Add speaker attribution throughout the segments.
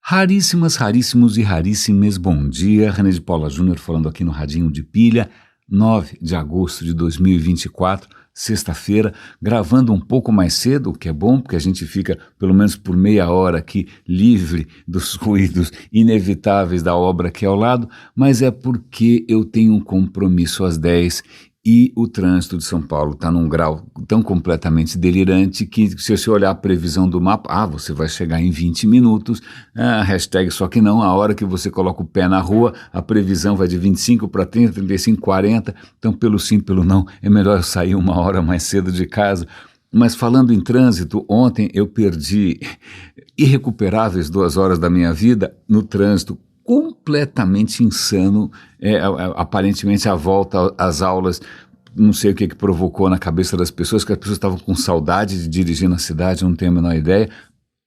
Speaker 1: Raríssimas, raríssimos e raríssimes, bom dia. René de Paula Júnior falando aqui no Radinho de Pilha, 9 de agosto de 2024, sexta-feira, gravando um pouco mais cedo, o que é bom, porque a gente fica pelo menos por meia hora aqui livre dos ruídos inevitáveis da obra aqui ao lado, mas é porque eu tenho um compromisso às 10 e o trânsito de São Paulo está num grau tão completamente delirante que se você olhar a previsão do mapa, você vai chegar em 20 minutos, hashtag só que não, a hora que você coloca o pé na rua, a previsão vai de 25 para 30, 35, 40, então pelo sim, pelo não, é melhor eu sair uma hora mais cedo de casa. Mas falando em trânsito, ontem eu perdi irrecuperáveis 2 horas da minha vida no trânsito, completamente insano, aparentemente a volta às aulas, não sei o que provocou na cabeça das pessoas, que as pessoas estavam com saudade de dirigir na cidade, não tenho a menor ideia,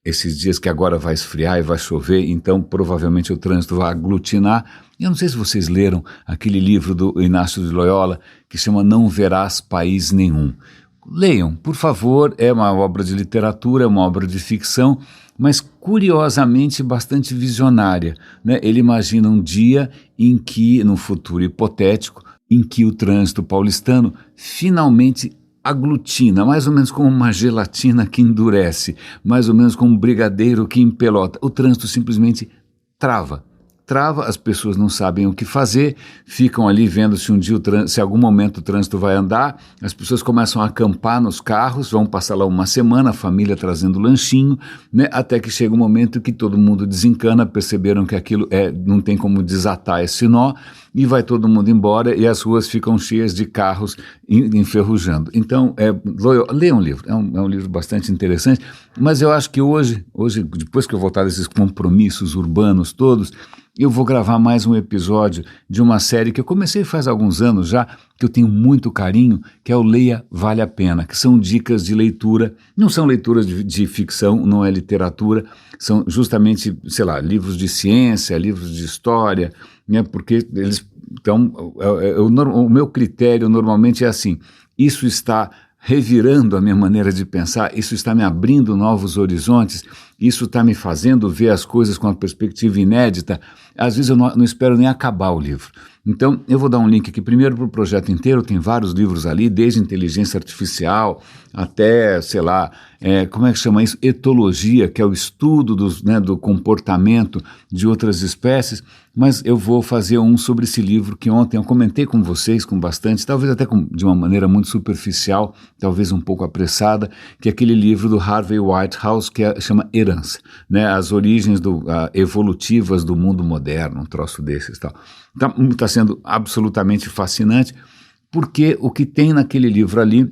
Speaker 1: esses dias que agora vai esfriar e vai chover, então provavelmente o trânsito vai aglutinar. Eu não sei se vocês leram aquele livro do Inácio de Loyola, que chama Não Verás País Nenhum. Leiam, por favor, é uma obra de literatura, é uma obra de ficção, mas curiosamente bastante visionária, né? Ele imagina um dia em que, num futuro hipotético, em que o trânsito paulistano finalmente aglutina, mais ou menos como uma gelatina que endurece, mais ou menos como um brigadeiro que empelota. O trânsito simplesmente trava, as pessoas não sabem o que fazer, ficam ali vendo se um dia se algum momento o trânsito vai andar, as pessoas começam a acampar nos carros, vão passar lá uma semana, a família trazendo lanchinho, né, até que chega um momento que todo mundo desencana, perceberam que aquilo não tem como desatar esse nó, e vai todo mundo embora e as ruas ficam cheias de carros enferrujando. Então, leia um livro, é um livro bastante interessante, mas eu acho que hoje, depois que eu voltar desses compromissos urbanos todos, eu vou gravar mais um episódio de uma série que eu comecei faz alguns anos já, que eu tenho muito carinho, que é o Leia Vale a Pena, que são dicas de leitura, não são leituras de ficção, não é literatura, são justamente, sei lá, livros de ciência, livros de história, né, porque eles, então, o meu critério normalmente é assim, isso está revirando a minha maneira de pensar, isso está me abrindo novos horizontes, isso está me fazendo ver as coisas com uma perspectiva inédita. Às vezes eu não espero nem acabar o livro. Então eu vou dar um link aqui primeiro para o projeto inteiro, tem vários livros ali, desde inteligência artificial até, sei lá, como é que chama isso? Etologia, que é o estudo do comportamento de outras espécies, mas eu vou fazer um sobre esse livro que ontem eu comentei com vocês, com bastante, talvez até de uma maneira muito superficial, talvez um pouco apressada, que é aquele livro do Harvey Whitehouse que chama Herança, né? As origens evolutivas do mundo moderno, um troço desses e tal. Está sendo absolutamente fascinante, porque o que tem naquele livro ali,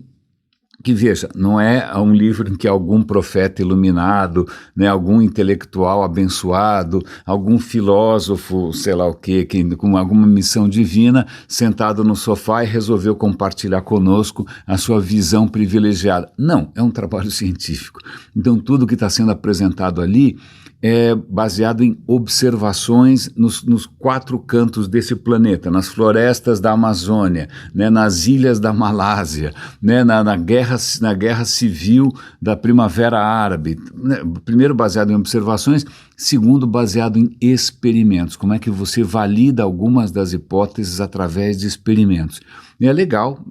Speaker 1: que veja, não é um livro em que algum profeta iluminado, né, algum intelectual abençoado, algum filósofo, sei lá o quê, que com alguma missão divina, sentado no sofá e resolveu compartilhar conosco a sua visão privilegiada. Não, é um trabalho científico. Então tudo que está sendo apresentado ali é baseado em observações nos 4 cantos desse planeta, nas florestas da Amazônia, né, nas ilhas da Malásia, né, na guerra civil da Primavera Árabe. Né, primeiro baseado em observações, segundo baseado em experimentos, como é que você valida algumas das hipóteses através de experimentos. E é legal,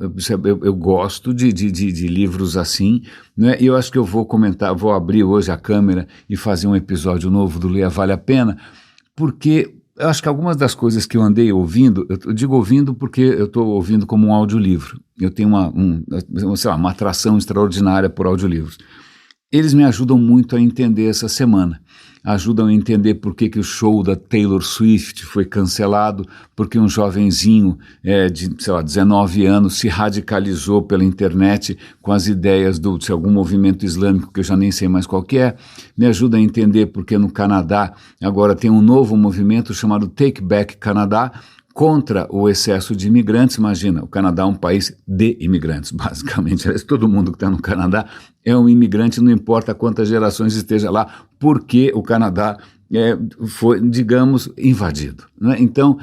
Speaker 1: eu gosto de livros assim, né? E eu acho que eu vou abrir hoje a câmera e fazer um episódio novo do Leia Vale a Pena, porque eu acho que algumas das coisas que eu andei ouvindo, eu digo ouvindo porque eu estou ouvindo como um audiolivro, eu tenho uma atração extraordinária por audiolivros. Eles me ajudam muito a entender essa semana, ajudam a entender por que o show da Taylor Swift foi cancelado, porque um jovenzinho de, 19 anos se radicalizou pela internet com as ideias de algum movimento islâmico que eu já nem sei mais qual que é, me ajuda a entender porque no Canadá agora tem um novo movimento chamado Take Back Canadá, contra o excesso de imigrantes. Imagina, o Canadá é um país de imigrantes, basicamente. Todo mundo que está no Canadá é um imigrante, não importa quantas gerações esteja lá, porque o Canadá foi, digamos, invadido. Né? Então,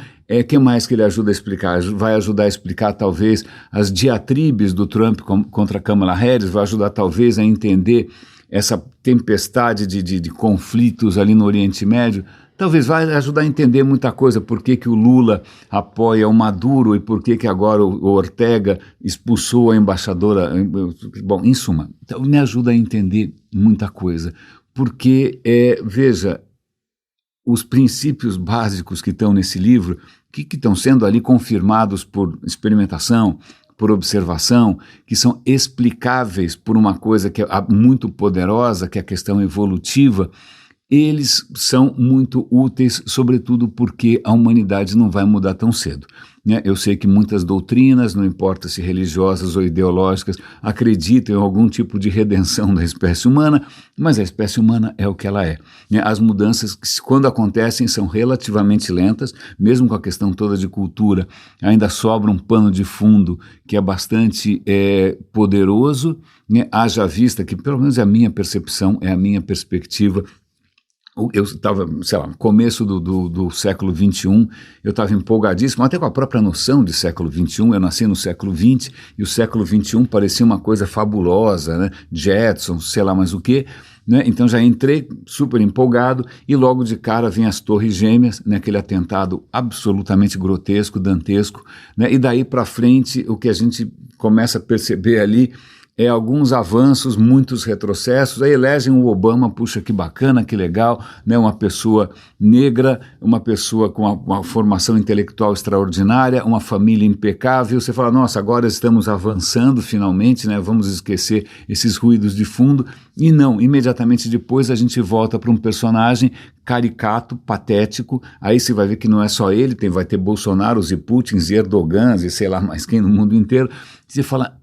Speaker 1: que mais que ele ajuda a explicar? Vai ajudar a explicar, talvez, as diatribes do Trump contra a Kamala Harris, vai ajudar, talvez, a entender essa tempestade de conflitos ali no Oriente Médio, talvez vai ajudar a entender muita coisa, por que que o Lula apoia o Maduro e por que que agora o Ortega expulsou a embaixadora. Bom, em suma, então me ajuda a entender muita coisa, porque, veja, os princípios básicos que estão nesse livro, que estão sendo ali confirmados por experimentação, por observação, que são explicáveis por uma coisa que é muito poderosa, que é a questão evolutiva, eles são muito úteis, sobretudo porque a humanidade não vai mudar tão cedo, né? Eu sei que muitas doutrinas, não importa se religiosas ou ideológicas, acreditam em algum tipo de redenção da espécie humana, mas a espécie humana é o que ela é, né? As mudanças, quando acontecem, são relativamente lentas, mesmo com a questão toda de cultura, ainda sobra um pano de fundo que é bastante poderoso, né? Haja vista que, pelo menos é a minha percepção, é a minha perspectiva. Eu estava, sei lá, no começo do século XXI, eu estava empolgadíssimo, até com a própria noção de século XXI. Eu nasci no século XX e o século XXI parecia uma coisa fabulosa, né? Jetsons, sei lá mais o quê, né? Então já entrei super empolgado e logo de cara vem as Torres Gêmeas, né? Aquele atentado absolutamente grotesco, dantesco, né? E daí para frente o que a gente começa a perceber ali alguns avanços, muitos retrocessos. Aí elegem o Obama, puxa, que bacana, que legal, né? Uma pessoa negra, uma pessoa com uma formação intelectual extraordinária, uma família impecável. Você fala, nossa, agora estamos avançando finalmente, né? Vamos esquecer esses ruídos de fundo. E não, imediatamente depois a gente volta para um personagem caricato, patético. Aí você vai ver que não é só ele, vai ter Bolsonaros e Putins e Erdogans e sei lá mais quem no mundo inteiro. Você fala,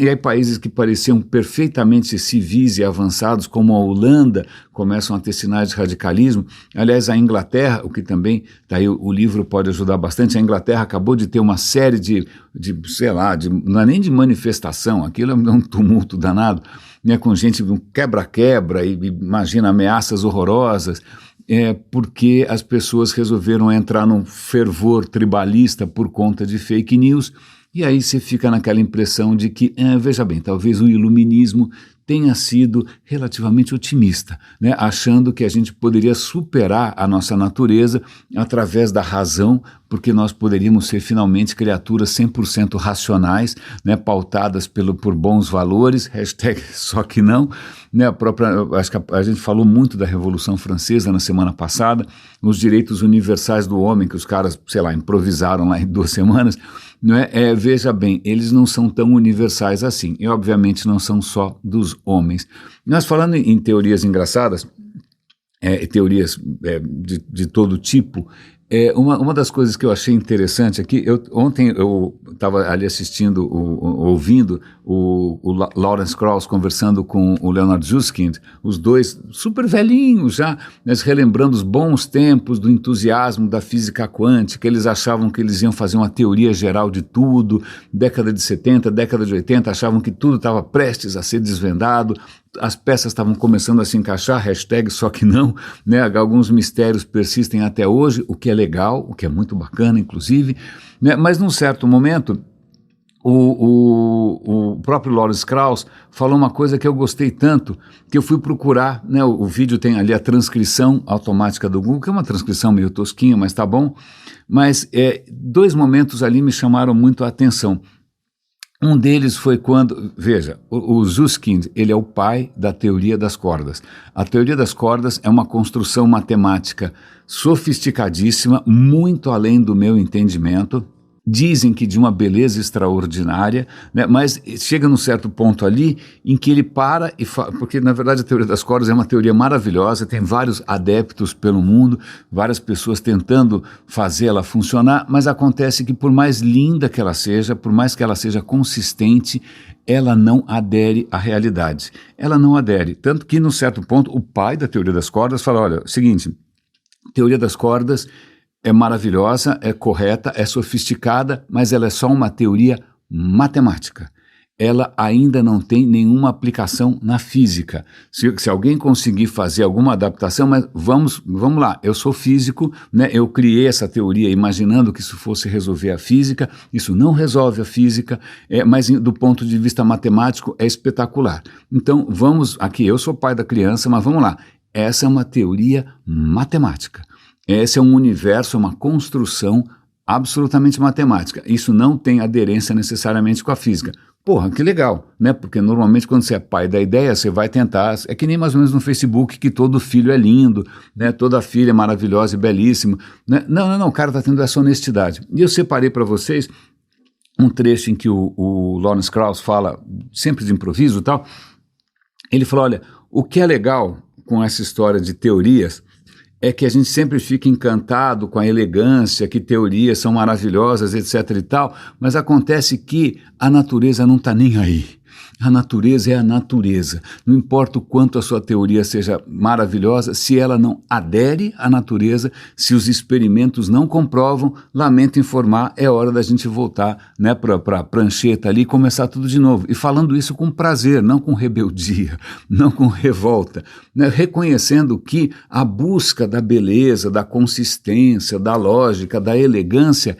Speaker 1: e aí países que pareciam perfeitamente civis e avançados, como a Holanda, começam a ter sinais de radicalismo. Aliás, a Inglaterra, o que também, daí o livro pode ajudar bastante, a Inglaterra acabou de ter uma série sei lá, não é nem de manifestação, aquilo é um tumulto danado, né, com gente, um quebra-quebra, e imagina ameaças horrorosas, porque as pessoas resolveram entrar num fervor tribalista por conta de fake news. E aí você fica naquela impressão de que, veja bem, talvez o iluminismo tenha sido relativamente otimista, né? Achando que a gente poderia superar a nossa natureza através da razão, porque nós poderíamos ser finalmente criaturas 100% racionais, né? Pautadas por bons valores, hashtag só que não, né? Acho que a gente falou muito da Revolução Francesa na semana passada, os direitos universais do homem, que os caras, sei lá, improvisaram lá em 2 semanas, não é? Veja bem, eles não são tão universais assim, e obviamente não são só dos homens. Nós falando em teorias engraçadas, teorias de todo tipo, uma das coisas que eu achei interessante aqui, ontem eu estava ali assistindo, ouvindo o Lawrence Krauss conversando com o Leonard Susskind, os dois super velhinhos já, mas relembrando os bons tempos do entusiasmo da física quântica. Eles achavam que eles iam fazer uma teoria geral de tudo, década de 70, década de 80, achavam que tudo estava prestes a ser desvendado, as peças estavam começando a se encaixar, hashtag só que não, né? Alguns mistérios persistem até hoje, o que é legal, o que é muito bacana, inclusive, né? Mas num certo momento, o próprio Lawrence Krauss falou uma coisa que eu gostei tanto, que eu fui procurar, né? O vídeo tem ali a transcrição automática do Google, que é uma transcrição meio tosquinha, mas tá bom, mas 2 momentos ali me chamaram muito a atenção. Um deles foi quando, veja, o Susskind, ele é o pai da teoria das cordas. A teoria das cordas é uma construção matemática sofisticadíssima, muito além do meu entendimento. Dizem que de uma beleza extraordinária, né? Mas chega num certo ponto ali em que ele para e fala, porque na verdade a teoria das cordas é uma teoria maravilhosa, tem vários adeptos pelo mundo, várias pessoas tentando fazê-la funcionar, mas acontece que por mais linda que ela seja, por mais que ela seja consistente, ela não adere à realidade. Ela não adere, tanto que num certo ponto o pai da teoria das cordas fala, olha, seguinte, teoria das cordas é maravilhosa, é correta, é sofisticada, mas ela é só uma teoria matemática. ela ainda não tem nenhuma aplicação na física. Se alguém conseguir fazer alguma adaptação, mas vamos lá, eu sou físico, né? Eu criei essa teoria imaginando que isso fosse resolver a física, isso não resolve a física, mas do ponto de vista matemático é espetacular. Então vamos, aqui eu sou pai da criança, mas vamos lá, essa é uma teoria matemática, esse é um universo, uma construção absolutamente matemática, isso não tem aderência necessariamente com a física. Porra, que legal, né? Porque normalmente quando você é pai da ideia, você vai tentar, é que nem mais ou menos no Facebook que todo filho é lindo, né? Toda filha é maravilhosa e belíssima, né? Não, o cara está tendo essa honestidade. E eu separei para vocês um trecho em que o Lawrence Krauss fala, sempre de improviso e tal, ele falou, olha, o que é legal com essa história de teorias é que a gente sempre fica encantado com a elegância, que teorias são maravilhosas, etc e tal, mas acontece que a natureza não está nem aí. A natureza é a natureza. Não importa o quanto a sua teoria seja maravilhosa, se ela não adere à natureza, se os experimentos não comprovam, lamento informar, é hora da gente voltar, né, para a prancheta ali e começar tudo de novo. E falando isso com prazer, não com rebeldia, não com revolta, né, reconhecendo que a busca da beleza, da consistência, da lógica, da elegância,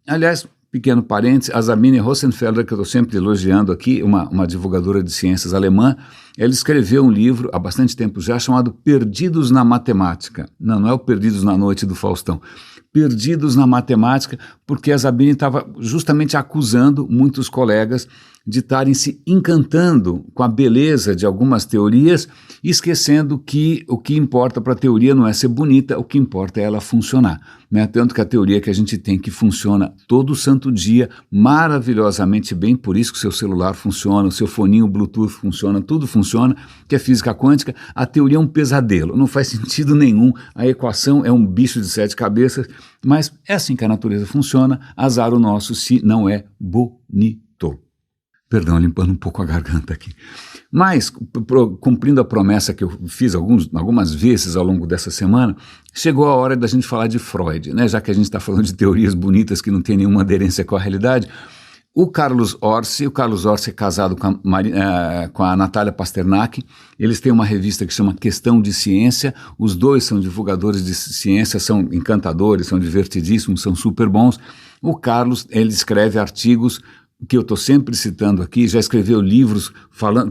Speaker 1: aliás, pequeno parênteses, a Sabine Rosenfelder, que eu estou sempre elogiando aqui, uma divulgadora de ciências alemã, ela escreveu um livro há bastante tempo já chamado Perdidos na Matemática. Não é o Perdidos na Noite do Faustão. Perdidos na Matemática, porque a Sabine estava justamente acusando muitos colegas de estarem se encantando com a beleza de algumas teorias, esquecendo que o que importa para a teoria não é ser bonita, o que importa é ela funcionar, né? Tanto que a teoria que a gente tem que funciona todo santo dia, maravilhosamente bem, por isso que o seu celular funciona, o seu foninho Bluetooth funciona, tudo funciona, que é física quântica, a teoria é um pesadelo, não faz sentido nenhum, a equação é um bicho de 7 cabeças, mas é assim que a natureza funciona, azar o nosso se não é bonito. Perdão, limpando um pouco a garganta aqui. Mas, cumprindo a promessa que eu fiz algumas vezes ao longo dessa semana, chegou a hora da gente falar de Freud, né? Já que a gente está falando de teorias bonitas que não tem nenhuma aderência com a realidade. O Carlos Orsi é casado com a Natália Pasternak, eles têm uma revista que chama Questão de Ciência, os dois são divulgadores de ciência, são encantadores, são divertidíssimos, são super bons. O Carlos, ele escreve artigos que eu estou sempre citando aqui, já escreveu livros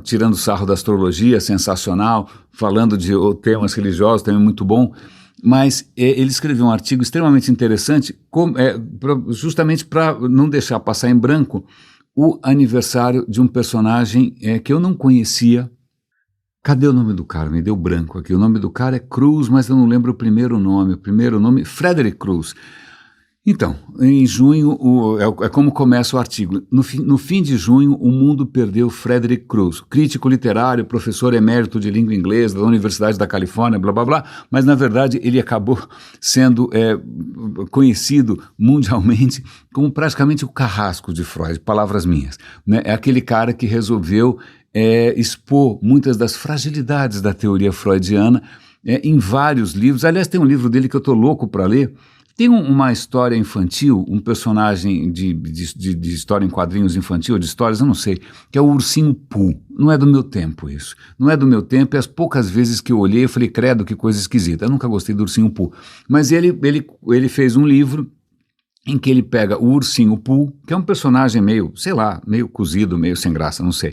Speaker 1: tirando sarro da astrologia, sensacional, falando de temas religiosos, também muito bom, mas ele escreveu um artigo extremamente interessante, justamente para não deixar passar em branco o aniversário de um personagem que eu não conhecia. Cadê o nome do cara? Me deu branco aqui. O nome do cara é Cruz, mas eu não lembro o primeiro nome, Frederick Cruz. Então, em junho, é como começa o artigo. No fim de junho, o mundo perdeu Frederick Cruz, crítico literário, professor emérito de língua inglesa da Universidade da Califórnia, blá, blá, blá, mas, na verdade, ele acabou sendo conhecido mundialmente como praticamente o carrasco de Freud, palavras minhas, né? É aquele cara que resolveu expor muitas das fragilidades da teoria freudiana em vários livros. Aliás, tem um livro dele que eu estou louco para ler. Tem uma história infantil, um personagem de história em quadrinhos infantil, de histórias, eu não sei, que é o Ursinho Pooh. Não é do meu tempo isso. Não é do meu tempo, e as poucas vezes que eu olhei, eu falei, credo, que coisa esquisita. Eu nunca gostei do Ursinho Pooh. Mas ele fez um livro em que ele pega o Ursinho Pooh, que é um personagem meio, sei lá, meio cozido, meio sem graça, não sei.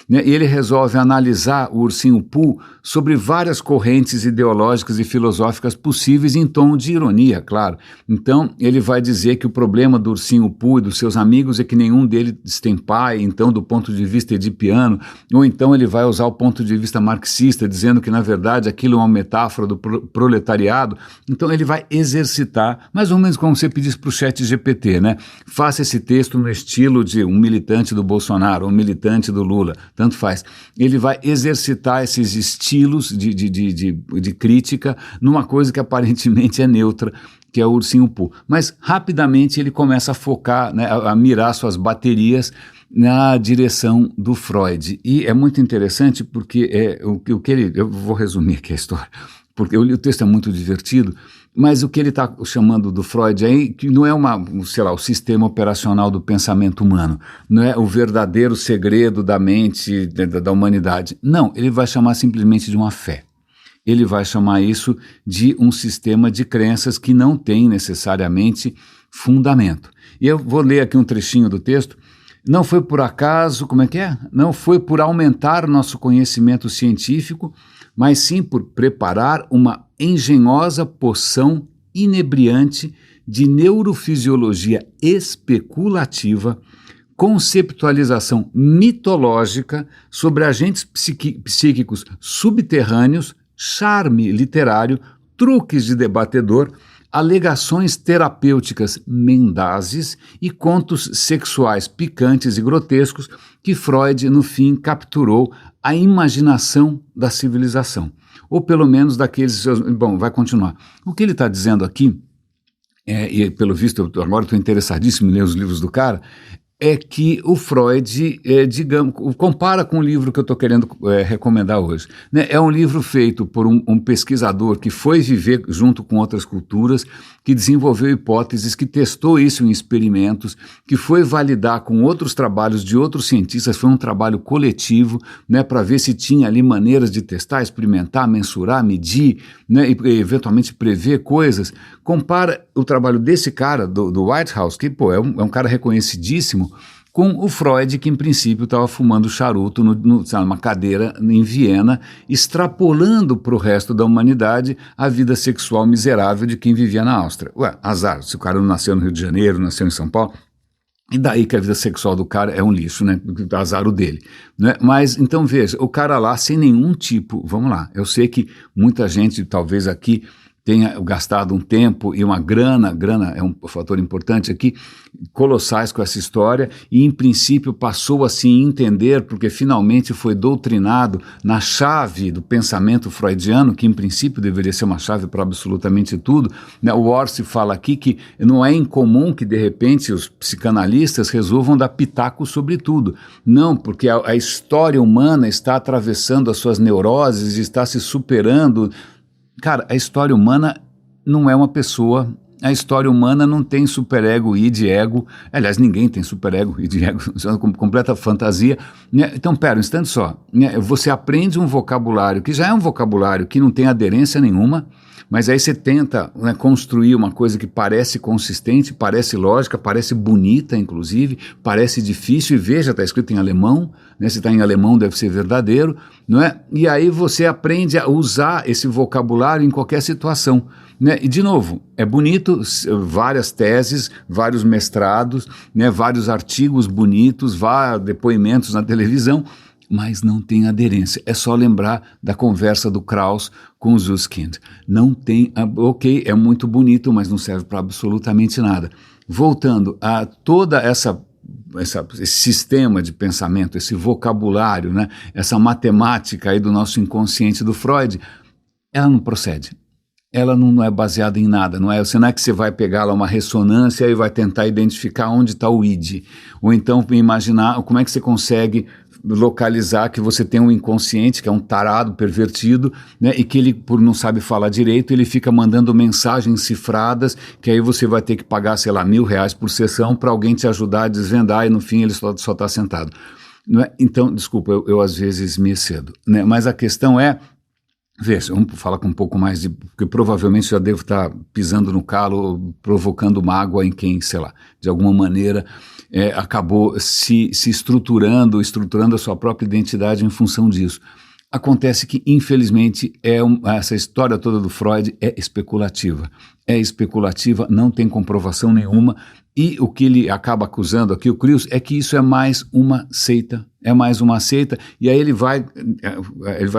Speaker 1: E ele resolve analisar o Ursinho Pooh sobre várias correntes ideológicas e filosóficas possíveis em tom de ironia, claro. Então, ele vai dizer que o problema do Ursinho Pooh e dos seus amigos é que nenhum deles tem pai, então, do ponto de vista edipiano, ou então ele vai usar o ponto de vista marxista, dizendo que, na verdade, aquilo é uma metáfora do proletariado. Então, ele vai exercitar, mais ou menos como você pedisse para o ChatGPT, né? Faça esse texto no estilo de um militante do Bolsonaro, um militante do Lula, tanto faz. Ele vai exercitar esses estilos de crítica numa coisa que aparentemente é neutra, que é o Ursinho Pooh. Mas rapidamente ele começa a focar, né, a mirar suas baterias na direção do Freud. E é muito interessante porque eu vou resumir aqui a história. porque o texto é muito divertido, mas o que ele está chamando do Freud aí, que não é o sistema operacional do pensamento humano, não é o verdadeiro segredo da mente, da humanidade. Não, ele vai chamar simplesmente de uma fé. Ele vai chamar isso de um sistema de crenças que não tem necessariamente fundamento. E eu vou ler aqui um trechinho do texto. Não foi por acaso, como é que é? Não foi por aumentar nosso conhecimento científico, mas sim por preparar uma engenhosa poção inebriante de neurofisiologia especulativa, conceptualização mitológica sobre agentes psíquicos subterrâneos, charme literário, truques de debatedor, alegações terapêuticas mendazes e contos sexuais picantes e grotescos que Freud, no fim, capturou a imaginação da civilização. Ou pelo menos daqueles seus... Bom, vai continuar. O que ele está dizendo aqui, e pelo visto, agora estou interessadíssimo em ler os livros do cara, é que o Freud, digamos, compara com o livro que eu estou querendo recomendar hoje. Né? É um livro feito por um pesquisador que foi viver junto com outras culturas, que desenvolveu hipóteses, que testou isso em experimentos, que foi validar com outros trabalhos de outros cientistas, foi um trabalho coletivo, né, para ver se tinha ali maneiras de testar, experimentar, mensurar, medir, né, e eventualmente prever coisas. Compara o trabalho desse cara, do Whitehouse, que é um cara reconhecidíssimo, com o Freud, que em princípio estava fumando charuto numa cadeira em Viena, extrapolando para o resto da humanidade a vida sexual miserável de quem vivia na Áustria. Ué, azar, se o cara não nasceu no Rio de Janeiro, nasceu em São Paulo, e daí que a vida sexual do cara é um lixo, né? Azar o dele, né? Mas, então veja, o cara lá sem nenhum tipo, vamos lá, eu sei que muita gente talvez aqui tenha gastado um tempo e uma grana é um fator importante aqui, colossais com essa história, e em princípio passou a se entender, porque finalmente foi doutrinado na chave do pensamento freudiano, que em princípio deveria ser uma chave para absolutamente tudo, né? O Orsi fala aqui que não é incomum que de repente os psicanalistas resolvam dar pitaco sobre tudo. Não, porque a história humana está atravessando as suas neuroses, está se superando. Cara, a história humana não é uma pessoa, a história humana não tem superego, id, ego, aliás, ninguém tem superego, id, ego, isso é uma completa fantasia, né? Então, pera, um instante só, né? Você aprende um vocabulário, que já é um vocabulário que não tem aderência nenhuma, mas aí você tenta, né, construir uma coisa que parece consistente, parece lógica, parece bonita, inclusive, parece difícil, e veja, está escrito em alemão, né, se está em alemão deve ser verdadeiro, não é? E aí você aprende a usar esse vocabulário em qualquer situação, né? E de novo, é bonito, várias teses, vários mestrados, né, vários artigos bonitos, vários depoimentos na televisão, mas não tem aderência. É só lembrar da conversa do Krauss com o Susskind. Não tem, ok, é muito bonito, mas não serve para absolutamente nada. Voltando a toda esse sistema de pensamento, esse vocabulário, né, essa matemática aí do nosso inconsciente do Freud, ela não procede. Ela não é baseada em nada, não é que você vai pegar lá uma ressonância e vai tentar identificar onde está o id, ou então imaginar como é que você consegue localizar que você tem um inconsciente, que é um tarado pervertido, né, e que ele, por não sabe falar direito, ele fica mandando mensagens cifradas, que aí você vai ter que pagar, sei lá, R$1.000 por sessão para alguém te ajudar a desvendar, e no fim ele só está sentado. Não é? Então, desculpa, eu às vezes me excedo, né, mas a questão é, veja, vamos falar com um pouco mais de... porque provavelmente já devo estar pisando no calo, provocando mágoa em quem, sei lá, de alguma maneira acabou se estruturando a sua própria identidade em função disso. Acontece que, infelizmente, essa história toda do Freud é especulativa. É especulativa, não tem comprovação nenhuma, e o que ele acaba acusando aqui, o Krios, é que isso é mais uma seita. É mais uma seita, e aí ele vai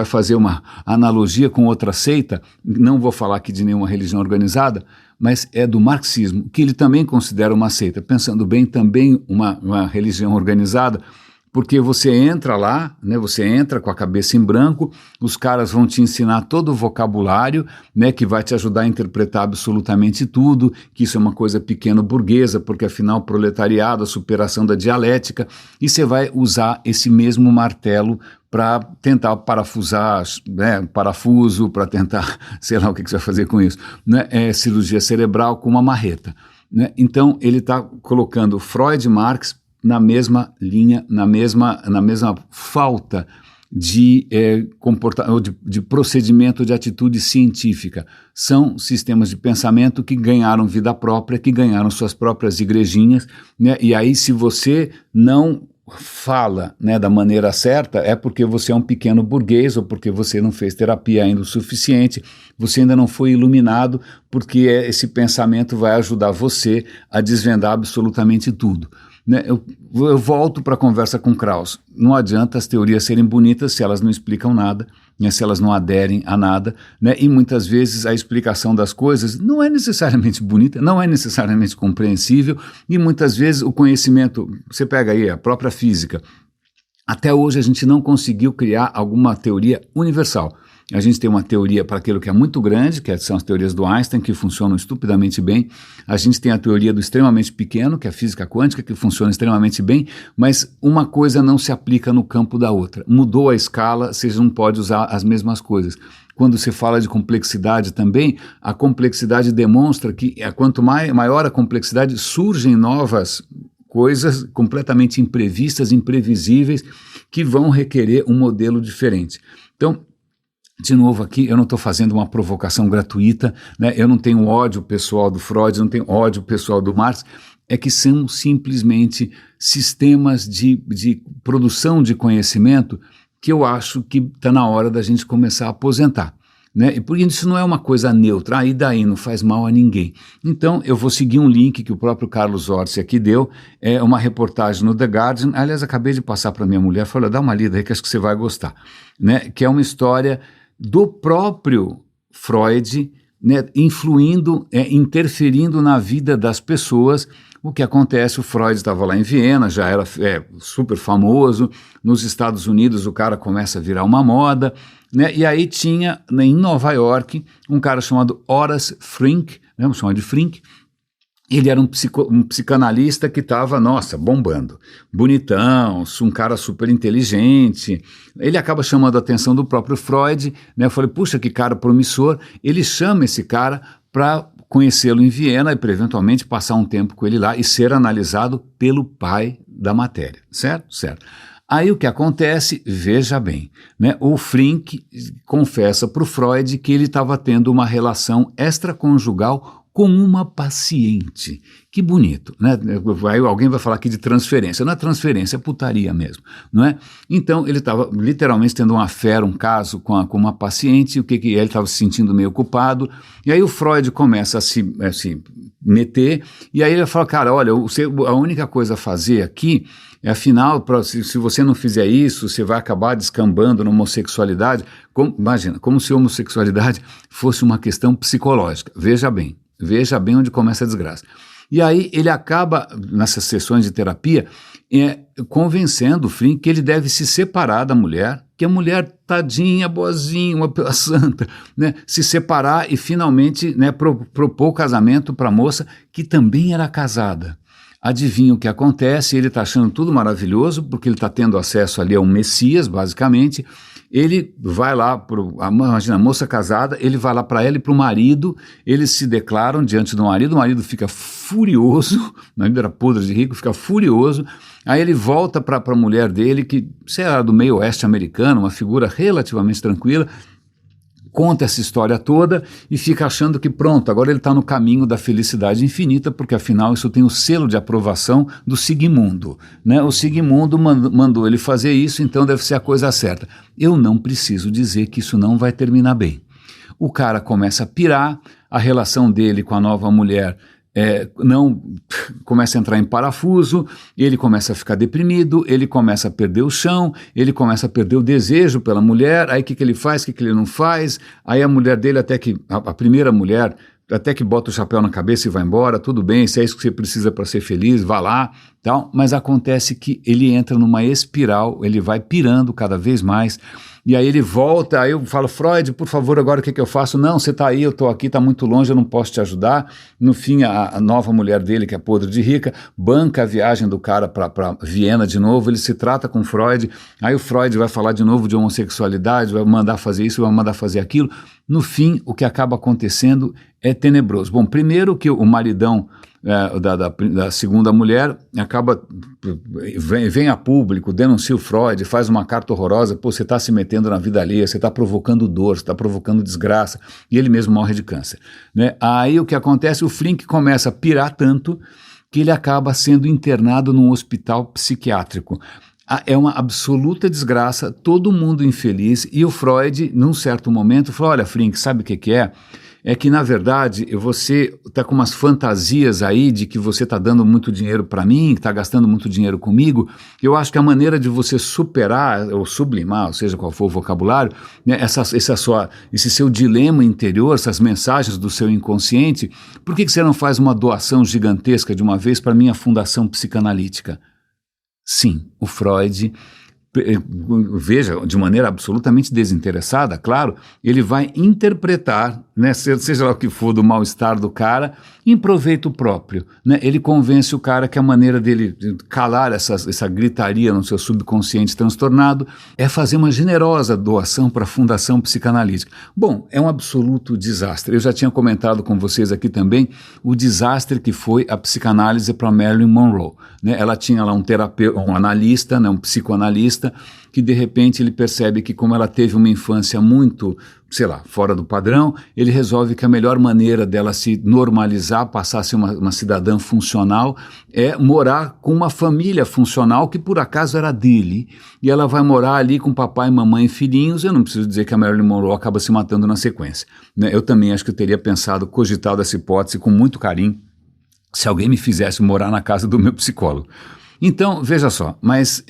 Speaker 1: fazer uma analogia com outra seita, não vou falar aqui de nenhuma religião organizada, mas é do marxismo, que ele também considera uma seita, pensando bem, também uma religião organizada, porque você entra lá, né, você entra com a cabeça em branco, os caras vão te ensinar todo o vocabulário, né, que vai te ajudar a interpretar absolutamente tudo, que isso é uma coisa pequeno burguesa, porque afinal proletariado, a superação da dialética, e você vai usar esse mesmo martelo para tentar parafusar, né, parafuso, para tentar, sei lá o que você vai fazer com isso, né, cirurgia cerebral com uma marreta. Né? Então ele está colocando Freud e Marx na mesma linha, na mesma falta de procedimento, de atitude científica. São sistemas de pensamento que ganharam vida própria, que ganharam suas próprias igrejinhas, né? E aí se você não fala, né, da maneira certa, é porque você é um pequeno burguês ou porque você não fez terapia ainda o suficiente, você ainda não foi iluminado, porque esse pensamento vai ajudar você a desvendar absolutamente tudo. Né, eu volto para a conversa com Krauss. Não adianta as teorias serem bonitas se elas não explicam nada, né, se elas não aderem a nada, né, e muitas vezes a explicação das coisas não é necessariamente bonita, não é necessariamente compreensível, e muitas vezes o conhecimento, você pega aí a própria física, até hoje a gente não conseguiu criar alguma teoria universal. A gente tem uma teoria para aquilo que é muito grande, que são as teorias do Einstein, que funcionam estupidamente bem. A gente tem a teoria do extremamente pequeno, que é a física quântica, que funciona extremamente bem, mas uma coisa não se aplica no campo da outra. Mudou a escala, você não pode usar as mesmas coisas. Quando se fala de complexidade também, a complexidade demonstra que quanto maior a complexidade, surgem novas coisas completamente imprevistas, imprevisíveis, que vão requerer um modelo diferente. Então, de novo aqui, eu não estou fazendo uma provocação gratuita, né? Eu não tenho ódio pessoal do Freud, não tenho ódio pessoal do Marx, é que são simplesmente sistemas de produção de conhecimento que eu acho que está na hora da gente começar a aposentar. Né? E por isso não é uma coisa neutra, e daí não faz mal a ninguém. Então eu vou seguir um link que o próprio Carlos Orsi aqui deu, é uma reportagem no The Guardian, aliás acabei de passar para minha mulher, falei, dá uma lida aí que acho que você vai gostar, né? Que é uma história do próprio Freud, né, interferindo na vida das pessoas. O que acontece, o Freud estava lá em Viena, já era super famoso, nos Estados Unidos o cara começa a virar uma moda, né, e aí tinha, né, em Nova York, um cara chamado Horace Frink, né, vamos chamar de Frink. Ele era um psicanalista que estava, nossa, bombando, bonitão, um cara super inteligente. Ele acaba chamando a atenção do próprio Freud, né? Eu falei, puxa, que cara promissor. Ele chama esse cara para conhecê-lo em Viena e para eventualmente passar um tempo com ele lá e ser analisado pelo pai da matéria, certo? Certo. Aí o que acontece, veja bem, né? O Frink confessa para o Freud que ele estava tendo uma relação extraconjugal com uma paciente. Que bonito, né? Alguém vai falar aqui de transferência. Não é transferência, é putaria mesmo, não é? Então ele estava literalmente tendo uma fera, um caso com uma paciente, ele estava se sentindo meio culpado, e aí o Freud começa a se meter, e aí ele fala, cara, olha, a única coisa a fazer aqui afinal, se você não fizer isso, você vai acabar descambando na homossexualidade. Imagina, como se a homossexualidade fosse uma questão psicológica. Veja bem onde começa a desgraça. E aí ele acaba, nessas sessões de terapia, convencendo o Frink que ele deve se separar da mulher, que a mulher tadinha, boazinha, uma santa, né, se separar e finalmente, né, propor o casamento para a moça que também era casada. Adivinha o que acontece? Ele está achando tudo maravilhoso, porque ele está tendo acesso ali a um Messias, basicamente. Ele vai lá, imagina, a moça casada, ele vai lá para ela e para o marido, eles se declaram diante do marido, o marido fica furioso, o marido era podre de rico, fica furioso, aí ele volta para a mulher dele, que, sei lá, do meio oeste americano, uma figura relativamente tranquila, conta essa história toda e fica achando que pronto, agora ele está no caminho da felicidade infinita, porque afinal isso tem o selo de aprovação do Sigmundo, né? O Sigmundo mandou ele fazer isso, então deve ser a coisa certa. Eu não preciso dizer que isso não vai terminar bem. O cara começa a pirar, a relação dele com a nova mulher não começa a entrar em parafuso, ele começa a ficar deprimido, ele começa a perder o chão, ele começa a perder o desejo pela mulher, aí o que ele faz, o que ele não faz, aí a mulher dele a primeira mulher, até que bota o chapéu na cabeça e vai embora, tudo bem, se é isso que você precisa para ser feliz, vá lá, tal, mas acontece que ele entra numa espiral, ele vai pirando cada vez mais, e aí ele volta, aí eu falo, Freud, por favor, agora o que eu faço? Não, você está aí, eu estou aqui, está muito longe, eu não posso te ajudar. No fim, a nova mulher dele, que é podre de rica, banca a viagem do cara para Viena de novo, ele se trata com Freud, aí o Freud vai falar de novo de homossexualidade, vai mandar fazer isso, vai mandar fazer aquilo. No fim, o que acaba acontecendo é tenebroso. Bom, primeiro que o maridão da segunda mulher acaba, vem a público, denuncia o Freud, faz uma carta horrorosa, pô, você está se metendo na vida alheia, você está provocando dor, você está provocando desgraça, e ele mesmo morre de câncer, né? Aí o que acontece, o Frink começa a pirar tanto que ele acaba sendo internado num hospital psiquiátrico. É uma absoluta desgraça, todo mundo infeliz, e o Freud, num certo momento, falou, olha, Frink, sabe o que é? É que, na verdade, você está com umas fantasias aí de que você está dando muito dinheiro para mim, que está gastando muito dinheiro comigo. Eu acho que a maneira de você superar ou sublimar, ou seja, qual for o vocabulário, né, esse seu dilema interior, essas mensagens do seu inconsciente, por que você não faz uma doação gigantesca de uma vez para a minha fundação psicanalítica? Sim, o Freud, veja, de maneira absolutamente desinteressada, claro, ele vai interpretar, né, seja lá o que for do mal-estar do cara, em proveito próprio, né? Ele convence o cara que a maneira dele calar essa gritaria no seu subconsciente transtornado é fazer uma generosa doação para a Fundação Psicanalítica. Bom, é um absoluto desastre. Eu já tinha comentado com vocês aqui também o desastre que foi a psicanálise para Marilyn Monroe, né? Ela tinha lá um terapeuta, um analista, né, um psicoanalista, que de repente ele percebe que como ela teve uma infância muito, sei lá, fora do padrão, ele resolve que a melhor maneira dela se normalizar, passar a ser uma cidadã funcional, é morar com uma família funcional que por acaso era dele, e ela vai morar ali com papai, mamãe e filhinhos. Eu não preciso dizer que a Marilyn Monroe acaba se matando na sequência, né? Eu também acho que eu teria pensado, cogitado essa hipótese com muito carinho, se alguém me fizesse morar na casa do meu psicólogo. Então, veja só, mas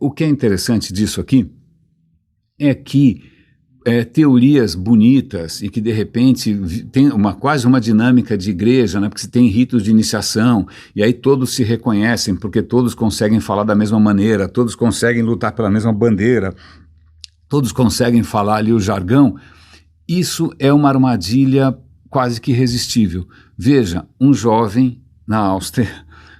Speaker 1: o que é interessante disso aqui é que teorias bonitas e que de repente tem quase uma dinâmica de igreja, né? Porque você tem ritos de iniciação e aí todos se reconhecem porque todos conseguem falar da mesma maneira, todos conseguem lutar pela mesma bandeira, todos conseguem falar ali o jargão. Isso é uma armadilha quase que irresistível. Veja, um jovem na Áustria,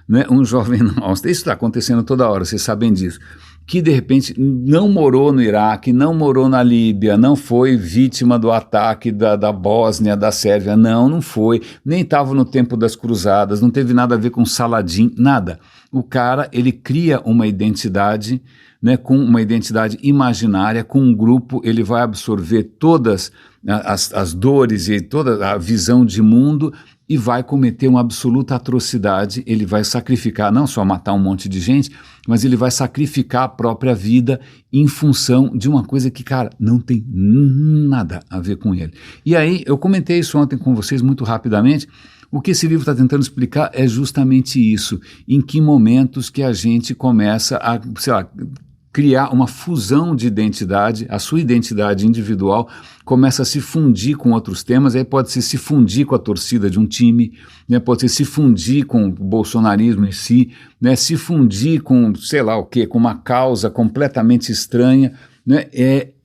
Speaker 1: né, isso está acontecendo toda hora, vocês sabem disso, que de repente não morou no Iraque, não morou na Líbia, não foi vítima do ataque da Bósnia, da Sérvia, não foi, nem estava no tempo das cruzadas, não teve nada a ver com Saladin, nada. O cara, ele cria uma identidade, né, com uma identidade imaginária, com um grupo, ele vai absorver todas as dores e toda a visão de mundo e vai cometer uma absoluta atrocidade. Ele vai sacrificar, não só matar um monte de gente, mas ele vai sacrificar a própria vida em função de uma coisa que, cara, não tem nada a ver com ele. E aí, eu comentei isso ontem com vocês muito rapidamente. O que esse livro está tentando explicar é justamente isso, em que momentos que a gente começa a, sei lá, criar uma fusão de identidade, a sua identidade individual começa a se fundir com outros temas, aí pode ser se fundir com a torcida de um time, né, pode ser se fundir com o bolsonarismo em si, né, se fundir com, sei lá o quê, com uma causa completamente estranha, né,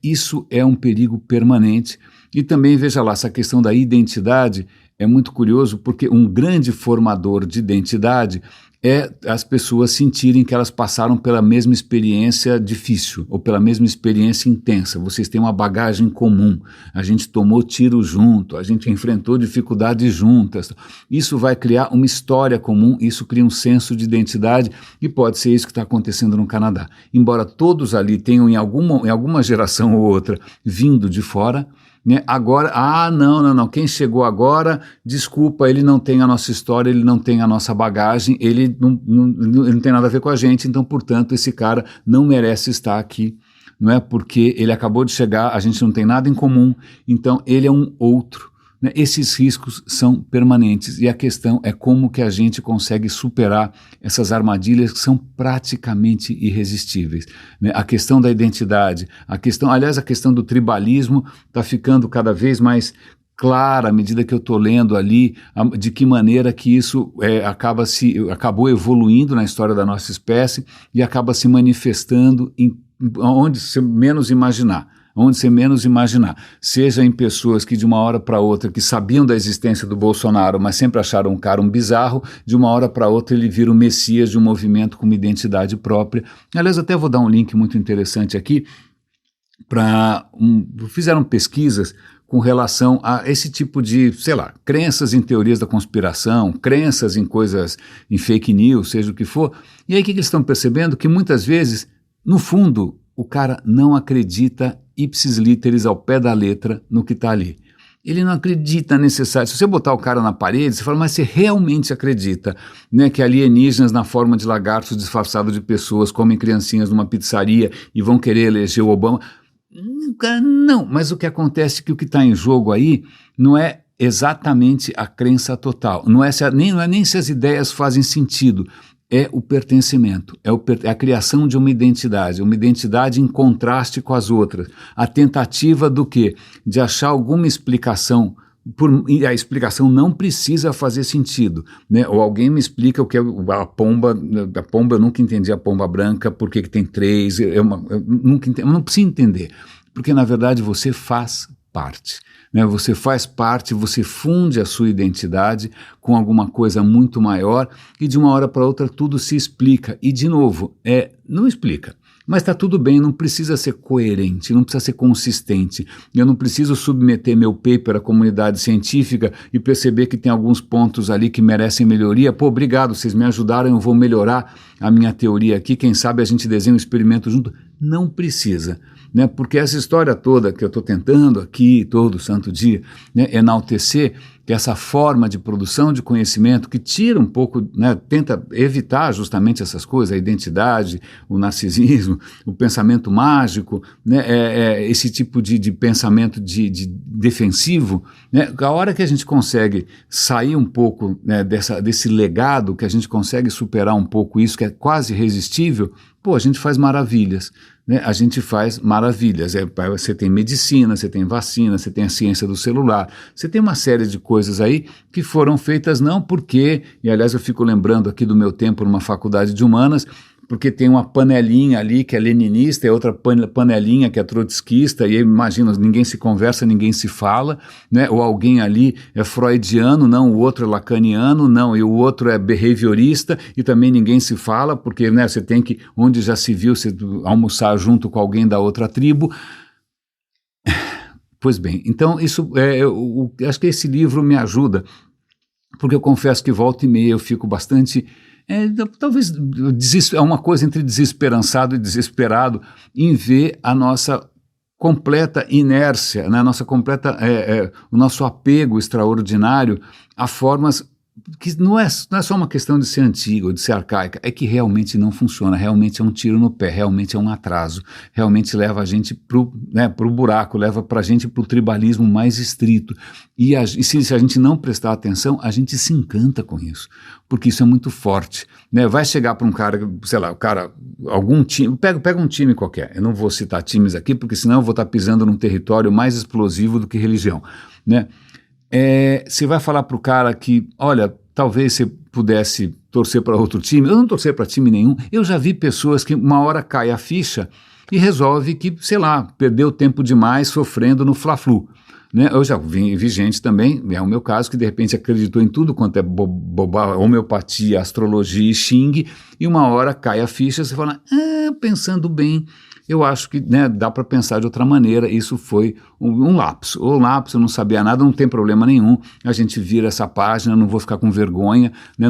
Speaker 1: isso é um perigo permanente. E também, veja lá, essa questão da identidade é muito curioso, porque um grande formador de identidade é as pessoas sentirem que elas passaram pela mesma experiência difícil ou pela mesma experiência intensa. Vocês têm uma bagagem comum, a gente tomou tiro junto, a gente enfrentou dificuldades juntas. Isso vai criar uma história comum, isso cria um senso de identidade e pode ser isso que está acontecendo no Canadá. Embora todos ali tenham em alguma geração ou outra vindo de fora, né? Agora, não, quem chegou agora, desculpa, ele não tem a nossa história, ele não tem a nossa bagagem, ele não tem nada a ver com a gente, então, portanto, esse cara não merece estar aqui, não é? Porque ele acabou de chegar, a gente não tem nada em comum, então ele é um outro. Né? Esses riscos são permanentes e a questão é como que a gente consegue superar essas armadilhas que são praticamente irresistíveis. Né? A questão da identidade, a questão do tribalismo está ficando cada vez mais clara à medida que eu estou lendo ali, de que maneira que isso acabou evoluindo na história da nossa espécie e acaba se manifestando onde você menos imaginar. Seja em pessoas que de uma hora para outra, que sabiam da existência do Bolsonaro, mas sempre acharam um cara um bizarro, de uma hora para outra ele vira o messias de um movimento com uma identidade própria. Aliás, até vou dar um link muito interessante aqui, fizeram pesquisas com relação a esse tipo de, crenças em teorias da conspiração, crenças em coisas, em fake news, seja o que for, e aí o que eles estão percebendo? Que muitas vezes, no fundo, o cara não acredita ipsis literis, ao pé da letra, no que está ali. Ele não acredita necessariamente. Se você botar o cara na parede, você fala, mas você realmente acredita, né, que alienígenas na forma de lagartos disfarçados de pessoas comem criancinhas numa pizzaria e vão querer eleger o Obama? Não, mas o que acontece é que o que está em jogo aí não é exatamente a crença total, não é nem se as ideias fazem sentido, é o pertencimento, é a criação de uma identidade em contraste com as outras, a tentativa do quê? De achar alguma explicação, e a explicação não precisa fazer sentido, né? Ou alguém me explica o que é a pomba, eu nunca entendi a pomba branca, por que tem três, eu não preciso entender, porque na verdade você faz parte. Né, você faz parte, você funde a sua identidade com alguma coisa muito maior e de uma hora para outra tudo se explica. E de novo, não explica, mas está tudo bem, não precisa ser coerente, não precisa ser consistente. Eu não preciso submeter meu paper à comunidade científica e perceber que tem alguns pontos ali que merecem melhoria. Pô, obrigado, vocês me ajudaram, eu vou melhorar a minha teoria aqui, quem sabe a gente desenha um experimento junto. Não precisa. Né, porque essa história toda que eu estou tentando aqui todo santo dia, né, enaltecer, que essa forma de produção de conhecimento que tira um pouco, né, tenta evitar justamente essas coisas, a identidade, o narcisismo, o pensamento mágico, né, esse tipo de pensamento de defensivo, né, a hora que a gente consegue sair um pouco, né, desse legado, que a gente consegue superar um pouco isso, que é quase irresistível, pô, a gente faz maravilhas. Né, a gente faz maravilhas, você tem medicina, você tem vacina, você tem a ciência do celular, você tem uma série de coisas aí que foram feitas não porque, e aliás eu fico lembrando aqui do meu tempo numa faculdade de humanas, porque tem uma panelinha ali que é leninista e outra panelinha que é trotskista, e aí imagina, ninguém se conversa, ninguém se fala, né? Ou alguém ali é freudiano, não, o outro é lacaniano, não, e o outro é behaviorista, e também ninguém se fala, porque, né, você tem que, onde já se viu, você almoçar junto com alguém da outra tribo. Pois bem, então isso, eu acho que esse livro me ajuda, porque eu confesso que volta e meia eu fico bastante... talvez é uma coisa entre desesperançado e desesperado em ver a nossa completa inércia, né, o nosso apego extraordinário a formas que não é só uma questão de ser antiga ou de ser arcaica, é que realmente não funciona, realmente é um tiro no pé, realmente é um atraso, realmente leva a gente pro buraco, leva pra gente pro tribalismo mais estrito, e se a gente não prestar atenção, a gente se encanta com isso, porque isso é muito forte, né? Vai chegar para um cara, sei lá, algum time, pega um time qualquer, eu não vou citar times aqui, porque senão eu vou estar pisando num território mais explosivo do que religião, né? Você vai falar para o cara que, olha, talvez você pudesse torcer para outro time. Eu não torcer para time nenhum. Eu já vi pessoas que uma hora cai a ficha e resolve que, sei lá, perdeu tempo demais sofrendo no Fla-Flu. Né? Eu já vi gente também, é o meu caso, que de repente acreditou em tudo quanto é homeopatia, astrologia e xing, e uma hora cai a ficha e você fala, pensando bem, eu acho que, né, dá para pensar de outra maneira, isso foi um lapso. O lapso, eu não sabia nada, não tem problema nenhum, a gente vira essa página, não vou ficar com vergonha, né,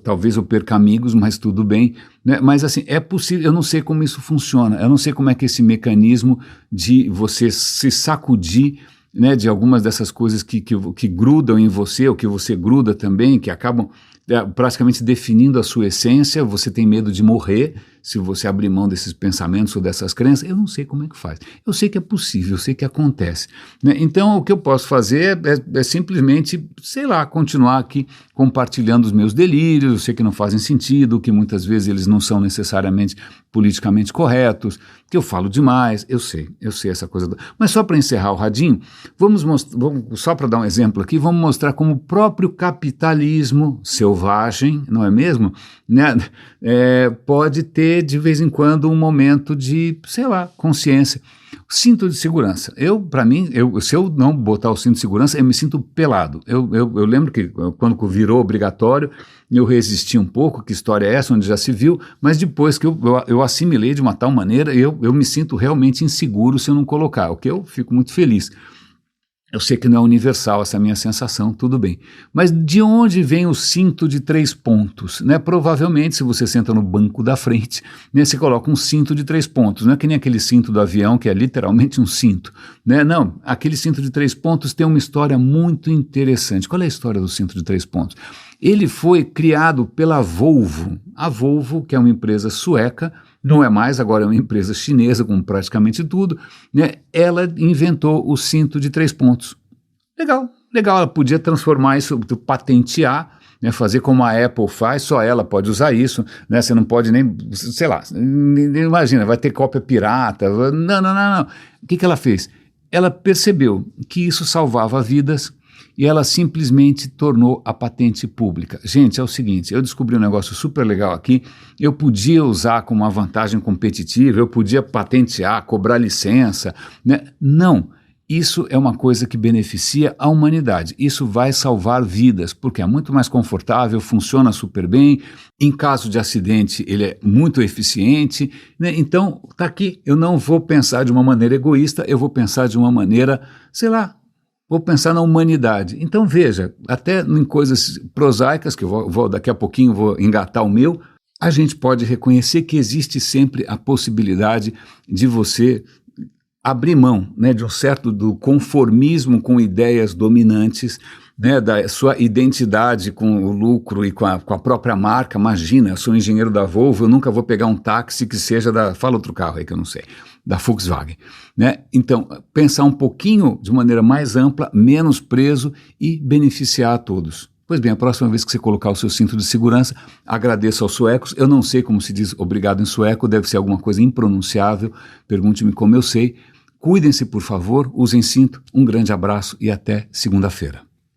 Speaker 1: talvez eu perca amigos, mas tudo bem. Né, mas assim, é possível, eu não sei como isso funciona, eu não sei como é que esse mecanismo de você se sacudir, né, de algumas dessas coisas que grudam em você, ou que você gruda também, que acabam praticamente definindo a sua essência, você tem medo de morrer, se você abrir mão desses pensamentos ou dessas crenças, eu não sei como é que faz. Eu sei que é possível, eu sei que acontece, né? Então, o que eu posso fazer é simplesmente, sei lá, continuar aqui compartilhando os meus delírios. Eu sei que não fazem sentido, que muitas vezes eles não são necessariamente politicamente corretos, que eu falo demais, eu sei essa coisa. Mas só para encerrar o radinho, só para dar um exemplo aqui, vamos mostrar como o próprio capitalismo selvagem, não é mesmo? Né? Pode ter de vez em quando um momento de, sei lá, consciência. Cinto de segurança. Para mim, se eu não botar o cinto de segurança, eu me sinto pelado. Eu lembro que quando virou obrigatório, eu resisti um pouco, que história é essa, onde já se viu, mas depois que eu assimilei de uma tal maneira, eu me sinto realmente inseguro se eu não colocar, o que eu fico muito feliz. Eu sei que não é universal essa minha sensação, tudo bem. Mas de onde vem o cinto de 3 pontos? Né? Provavelmente, se você senta no banco da frente, né, você coloca um cinto de 3 pontos. Não é que nem aquele cinto do avião, que é literalmente um cinto. Né? Não, aquele cinto de 3 pontos tem uma história muito interessante. Qual é a história do cinto de 3 pontos? Ele foi criado pela Volvo. A Volvo, que é uma empresa sueca, não é mais, agora é uma empresa chinesa com praticamente tudo, né? Ela inventou o cinto de 3 pontos. Legal, ela podia transformar isso, patentear, né? Fazer como a Apple faz, só ela pode usar isso, né? Você não pode nem, sei lá, imagina, vai ter cópia pirata, não. O que ela fez? Ela percebeu que isso salvava vidas, e ela simplesmente tornou a patente pública. Gente, é o seguinte, eu descobri um negócio super legal aqui, eu podia usar como uma vantagem competitiva, eu podia patentear, cobrar licença, né? Não, isso é uma coisa que beneficia a humanidade, isso vai salvar vidas, porque é muito mais confortável, funciona super bem, em caso de acidente ele é muito eficiente, né? Então, tá aqui, eu não vou pensar de uma maneira egoísta, eu vou pensar de uma maneira, sei lá, vou pensar na humanidade. Então veja, até em coisas prosaicas, que eu daqui a pouquinho vou engatar o meu, a gente pode reconhecer que existe sempre a possibilidade de você abrir mão, né, de um certo do conformismo com ideias dominantes, né, da sua identidade com o lucro e com a própria marca. Imagina, eu sou engenheiro da Volvo, eu nunca vou pegar um táxi que seja fala outro carro aí que eu não sei, da Volkswagen, né? Então, pensar um pouquinho de maneira mais ampla, menos preso e beneficiar a todos. Pois bem, a próxima vez que você colocar o seu cinto de segurança, agradeça aos suecos. Eu não sei como se diz obrigado em sueco, deve ser alguma coisa impronunciável, pergunte-me como eu sei. Cuidem-se, por favor, usem cinto. Um grande abraço e até segunda-feira.